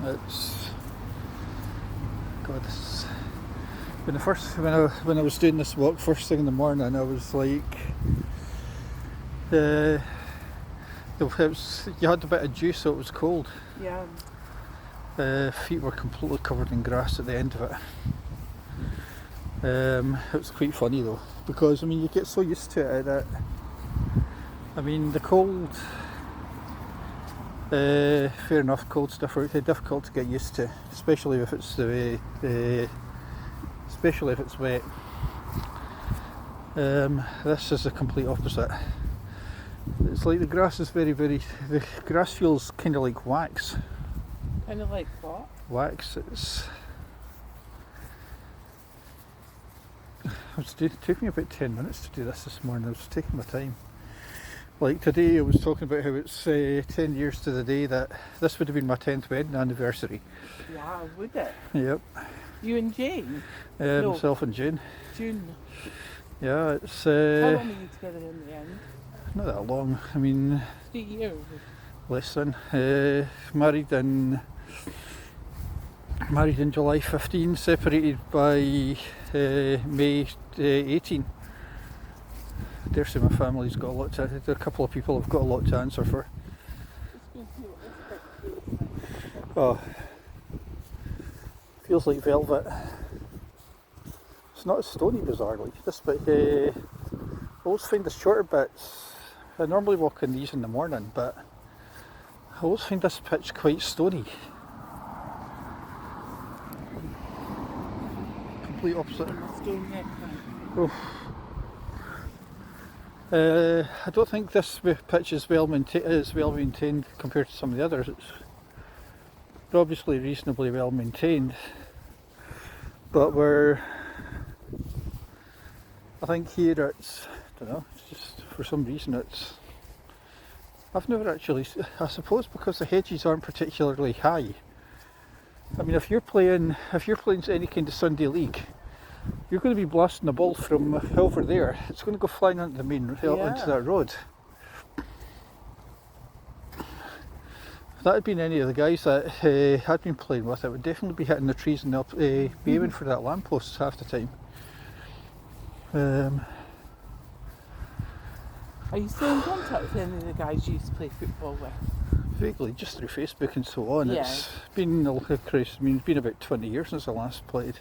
It's God. When I was doing this walk first thing in the morning, I was like, you had a bit of dew, so it was cold. Yeah. Feet were completely covered in grass at the end of it. It was quite funny though, because I mean you get so used to it that the cold. Fair enough, cold's difficult to get used to, especially if it's especially if it's wet. This is the complete opposite. It's like the grass is the grass feels kind of like wax. Kind of like what? Wax. It took me about 10 minutes to do this morning. I was taking my time. Like today I was talking about how it's 10 years to the day that this would have been my 10th wedding anniversary. Wow, would it? Yep. You and Jane? No. Myself and Jane. June. Yeah, it's... How long were you together in the end? Not that long. 3 years. Less than. Married in July 15, separated by May 18. I dare say my family's got a lot to... A couple of people have got a lot to answer for. Oh, feels like velvet. It's not as stony, bizarrely. This bit, I always find the shorter bits. I normally walk in these in the morning, but I always find this pitch quite stony. Complete opposite. Oh. I don't think this pitch is well maintained compared to some of the others. It's obviously reasonably well maintained, but I think here it's, I don't know, it's just for some reason I've never actually, I suppose because the hedges aren't particularly high. If you're playing any kind of Sunday league, you're going to be blasting the ball from over there. It's going to go flying onto the main onto that road. If that had been any of the guys that had been playing with, it would definitely be hitting the trees and be aiming for that lamppost half the time. Are you still in contact with any of the guys you used to play football with? Vaguely, just through Facebook and so on. Yeah. It's been it's been about 20 years since I last played.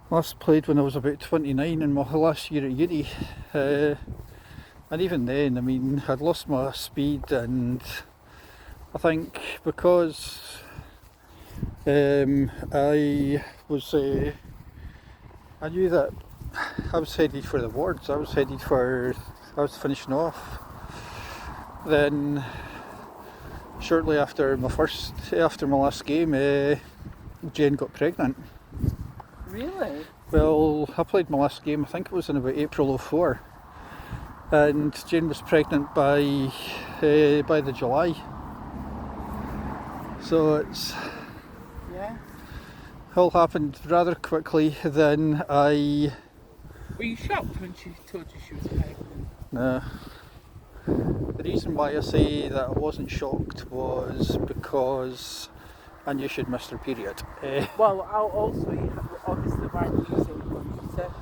Last played when I was about 29 in my last year at uni, and even then, I'd lost my speed, and I think because I knew that I was headed for the wards. I was finishing off. Then shortly after my last game, Jane got pregnant. Really? Well, I played my last game, I think it was in about April of 04, and Jane was pregnant by the July. So it's all happened rather quickly. Then Were you shocked when she told you she was pregnant? No. The reason why I say that I wasn't shocked was because I knew she'd missed her period. Well, obviously weren't using contraception.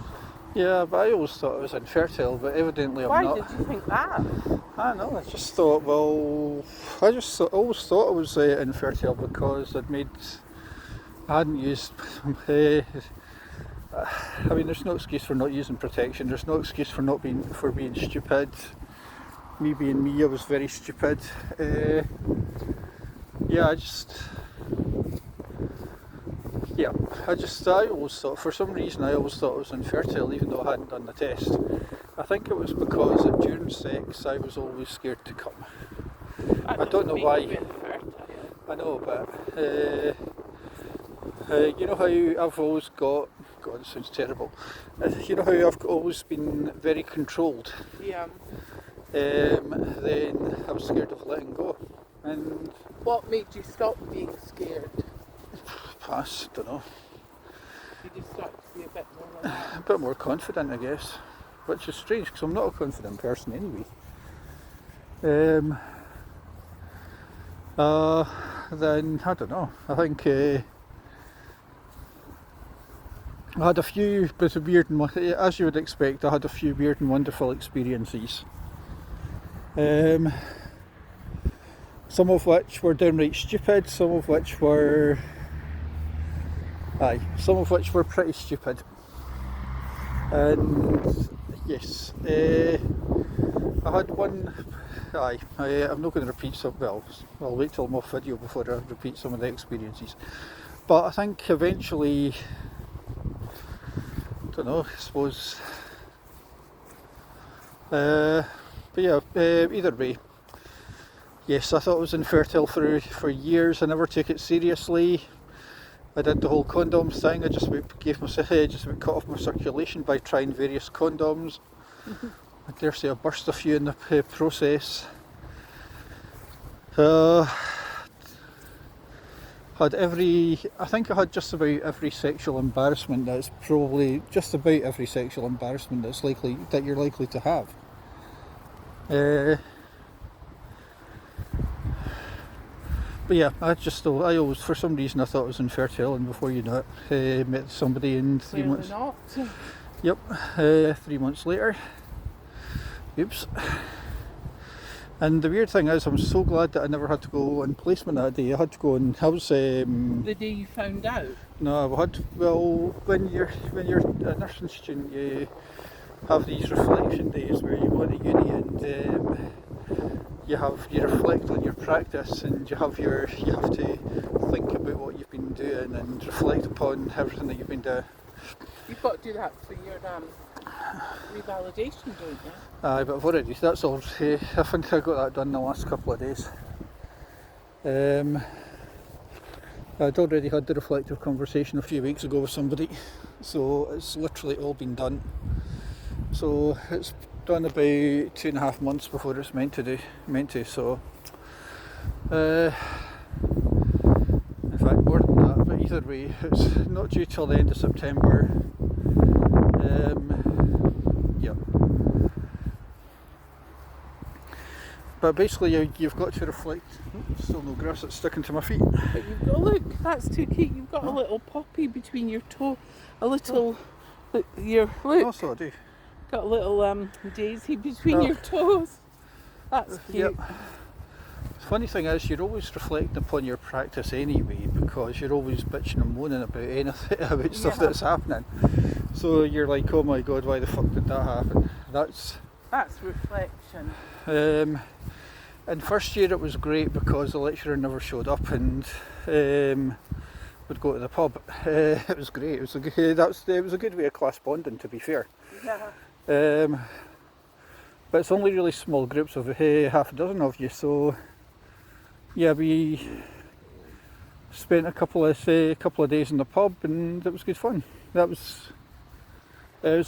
Yeah, but I always thought I was infertile, but evidently I'm not. Why did you think that? I don't know, I just thought, I always thought I was infertile because I hadn't used... there's no excuse for not using protection. There's no excuse for being stupid. Me being me, I was very stupid. I always thought, for some reason, I always thought I was infertile, even though I hadn't done the test. I think it was because during sex, I was always scared to come. I don't know why. I know, but you know how I've always got. God, it sounds terrible. You know how I've always been very controlled. Yeah. Then I was scared of letting go. And what made you stop being scared? Pass, don't know. You just started to be a bit more relaxed. A bit more confident, I guess. Which is strange because I'm not a confident person anyway. then I don't know. I think I had a few bit of weird and as you would expect. I had a few weird and wonderful experiences. Some of which were downright stupid. Some of which were pretty stupid. And yes, I had one. I'm not going to repeat some. Well, I'll wait till I'm off video before I repeat some of the experiences. But I think eventually, I don't know. I suppose. But yeah, either way. Yes, I thought I was infertile for years. I never took it seriously. I did the whole condom thing. I just about gave myself, just about cut off my circulation by trying various condoms. I dare say I burst a few in the process. I think I had just about every sexual embarrassment that's probably just about every sexual embarrassment that you're likely to have. But yeah, I always, for some reason, I thought I was infertile, and before you know it, met somebody in 3 months. Not. Yep, 3 months later. Oops. And the weird thing is, I'm so glad that I never had to go on placement that day. I had to go and I was. The day you found out? No, when you're a nursing student, you have these reflection days where you go to uni and. You reflect on your practice, and you have to think about what you've been doing and reflect upon everything that you've been doing. You've got to do that for your revalidation, don't you? Aye, but I've already. That's all. I think I got that done the last couple of days. I'd already had the reflective conversation a few weeks ago with somebody, so it's literally all been done. So it's done about 2.5 months before it's meant to. So, in fact, more than that. But either way, it's not due till the end of September. Yeah. But basically, you've got to reflect. Still no grass that's sticking to my feet. But you've got, look, that's too cute. You've got a little poppy between your toe, a little. Look. Also, I do. Got a little daisy between your toes. That's cute. Yep. The funny thing is, you're always reflecting upon your practice anyway, because you're always bitching and moaning about anything, about stuff that's happening. So you're like, oh my god, why the fuck did that happen? That's reflection. In first year it was great because the lecturer never showed up and would go to the pub. It was great. It was a good way of class bonding, to be fair. Yeah. But it's only really small groups of half a dozen of you, so yeah, we spent a couple of days in the pub, and it was good fun. It was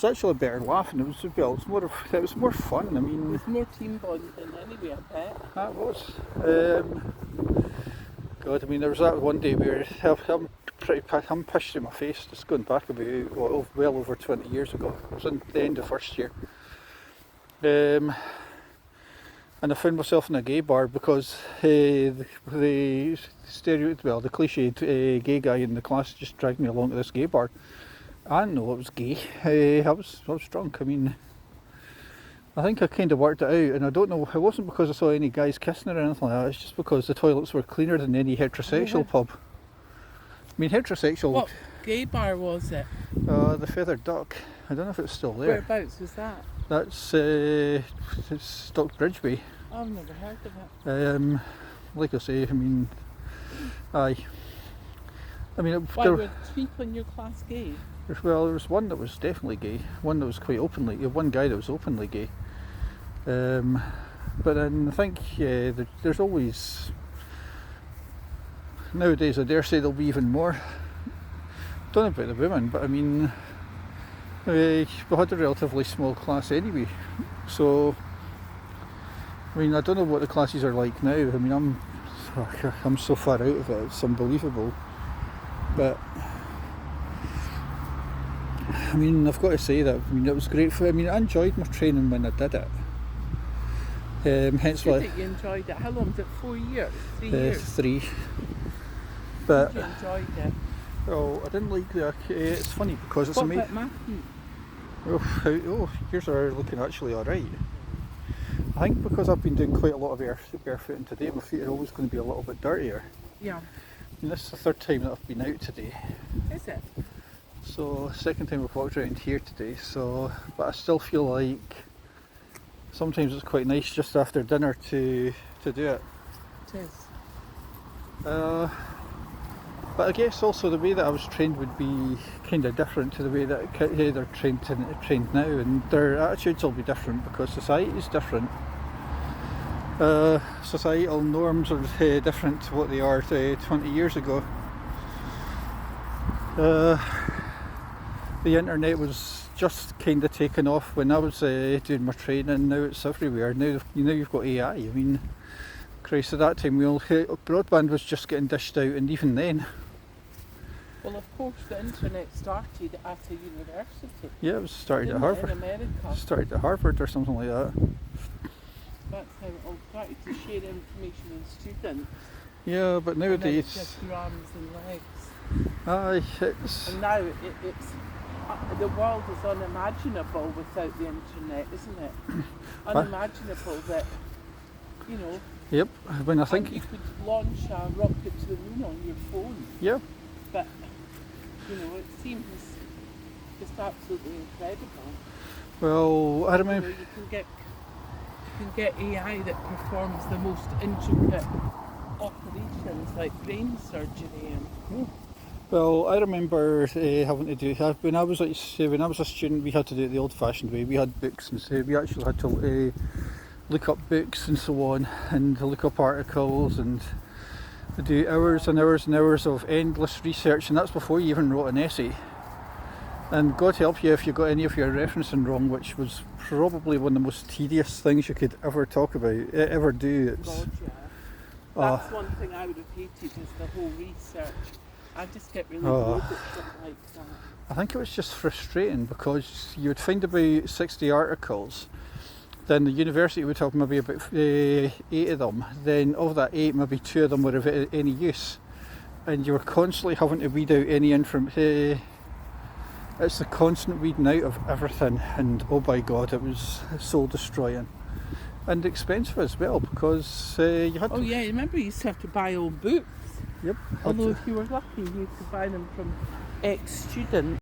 actually a better laugh, and it was more fun. I mean, it was more team bonding anyway, I bet. That was. God, I mean, there was that one day where I'm pushed in my face, just going back about well over 20 years ago. It was in the end of first year. And I found myself in a gay bar because the cliched gay guy in the class just dragged me along to this gay bar. I didn't know it was gay. I was drunk. I mean, I think I kind of worked it out, and I don't know. It wasn't because I saw any guys kissing or anything like that. It's just because the toilets were cleaner than any heterosexual pub. I mean, heterosexual. What gay bar was it? The Feathered Duck. I don't know if it's still there. Whereabouts was that? That's it's Stockbridgeway. I've never heard of it. Like I say, I mean, aye. I mean, why were people in your class gay? Well, there was one that was definitely gay. One that was quite openly. One guy that was openly gay. But then I think there's always nowadays. I dare say there'll be even more. Don't know about the women, but I mean, we had a relatively small class anyway. So, I mean, I don't know what the classes are like now. I mean, I'm so far out of it. It's unbelievable. But I mean, I've got to say that, I mean, it was great I enjoyed my training when I did it. Hence Good why that you enjoyed it. How long was it? 4 years? 3 years? 3. But You enjoyed it. oh, I didn't like the. It's funny because it's What amazing. about Matthew? Oh, yours are looking actually alright. I think because I've been doing quite a lot of barefooting today, my feet are always going to be a little bit dirtier. Yeah. And this is the 3rd time that I've been out today. Is it? So, 2nd time I've walked around here today. So, but I still feel like sometimes it's quite nice just after dinner to do it. It is. But I guess also the way that I was trained would be kind of different to the way that they're trained now, and their attitudes will be different because society is different. Societal norms are different to what they are 20 years ago. The internet was just kind of taken off when I was doing my training. Now it's everywhere. Now you've got AI. I mean, Christ, at that time broadband was just getting dished out, and even then. Well, of course, the internet started at a university. Yeah, it was started at Didn't it, Harvard. in America. Started at Harvard or something like that. That's how it all started, to share information with students. Yeah, but And then it nowadays, just grew arms and legs. aye, it's And now it's the world is unimaginable without the internet, isn't it? Unimaginable that, you know, yep. When I and think, you could launch a rocket to the moon on your phone, yeah, but you know, it seems just absolutely incredible. well, I You know, remember. you can get AI that performs the most intricate operations like brain surgery and Well, I remember having to do when I was when I was a student, we had to do it the old-fashioned way. We had books, and so we actually had to look up books and so on, and look up articles, and do hours and hours and hours of endless research, and that's before you even wrote an essay. And God help you if you got any of your referencing wrong, which was probably one of the most tedious things you could ever talk about, ever do. It's, God, yeah. That's one thing I would have hated, is the whole research. I just get really bored with stuff like that. I think it was just frustrating because you would find about 60 articles, then the university would have maybe about 8 of them, then of that 8 maybe 2 of them were of any use, and you were constantly having to weed out any information. It's the constant weeding out of everything, and oh by God, it was soul destroying and expensive as well, because you had Oh to. yeah, remember you used to have to buy old books? Yep. Although if you were lucky you could buy them from ex-students.